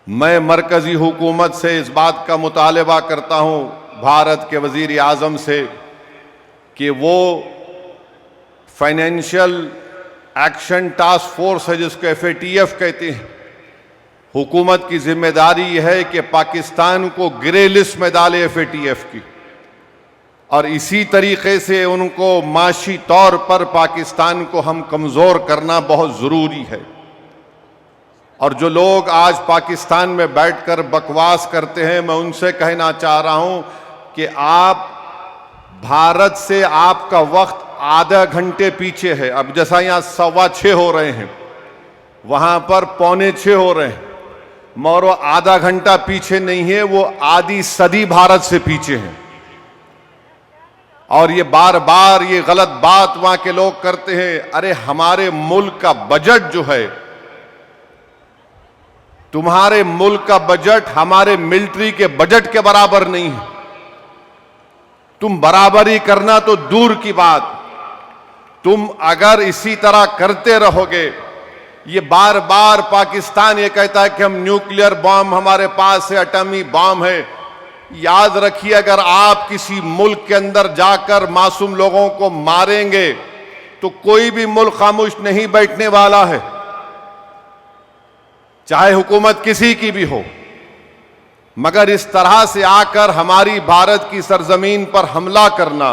मैं मरकजी हुकूमत से इस बात का मुतालबा करता हूँ, भारत के वज़ीर आज़म से, कि वो फाइनेंशियल एक्शन टास्क फोर्स है जिसको FATF कहते हैं, हुकूमत की जिम्मेदारी है कि पाकिस्तान को ग्रे लिस्ट में डाले FATF की, और इसी तरीके से उनको माशी तौर पर पाकिस्तान को हम कमज़ोर करना बहुत ज़रूरी है। और जो लोग आज पाकिस्तान में बैठकर बकवास करते हैं, मैं उनसे कहना चाह रहा हूं कि आप भारत से आपका वक्त आधा घंटे पीछे है। अब जैसा यहां 6:15 हो रहे हैं, वहां पर 6:45 हो रहे हैं, मगर वो आधा घंटा पीछे नहीं है, वो आधी सदी भारत से पीछे हैं। और ये बार बार ये गलत बात वहां के लोग करते हैं, अरे हमारे मुल्क का बजट जो है, तुम्हारे मुल्क का बजट हमारे मिलिट्री के बजट के बराबर नहीं है। तुम बराबरी करना तो दूर की बात, तुम अगर इसी तरह करते रहोगे, ये बार बार पाकिस्तान ये कहता है कि हम न्यूक्लियर बॉम्ब हमारे पास है, एटमी बॉम्ब है। याद रखिए, अगर आप किसी मुल्क के अंदर जाकर मासूम लोगों को मारेंगे तो कोई भी मुल्क खामोश नहीं बैठने वाला है, चाहे हुकूमत किसी की भी हो। मगर इस तरह से आकर हमारी भारत की सरजमीन पर हमला करना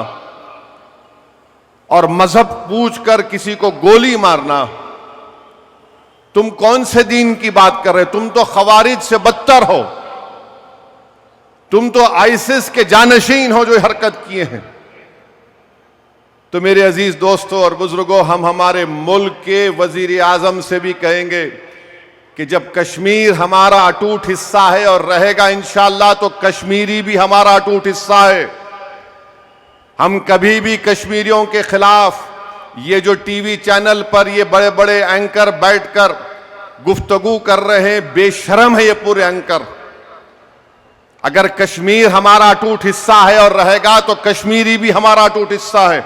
और मजहब पूछकर किसी को गोली मारना, तुम कौन से दीन की बात कर रहे हो? तुम तो खवारिज से बदतर हो, तुम तो आईसिस के जानशीन हो जो हरकत किए हैं। तो मेरे अजीज दोस्तों और बुजुर्गों, हम हमारे मुल्क के वजीर आजम से भी कहेंगे कि जब कश्मीर हमारा अटूट हिस्सा है और रहेगा इंशाअल्लाह, तो कश्मीरी भी हमारा अटूट हिस्सा है। हम कभी भी कश्मीरियों के खिलाफ, ये जो टीवी चैनल पर ये बड़े बड़े एंकर बैठकर गुफ्तगू कर रहे हैं, बेशर्म है ये पूरे एंकर। अगर कश्मीर हमारा अटूट हिस्सा है और रहेगा, तो कश्मीरी भी हमारा अटूट हिस्सा है।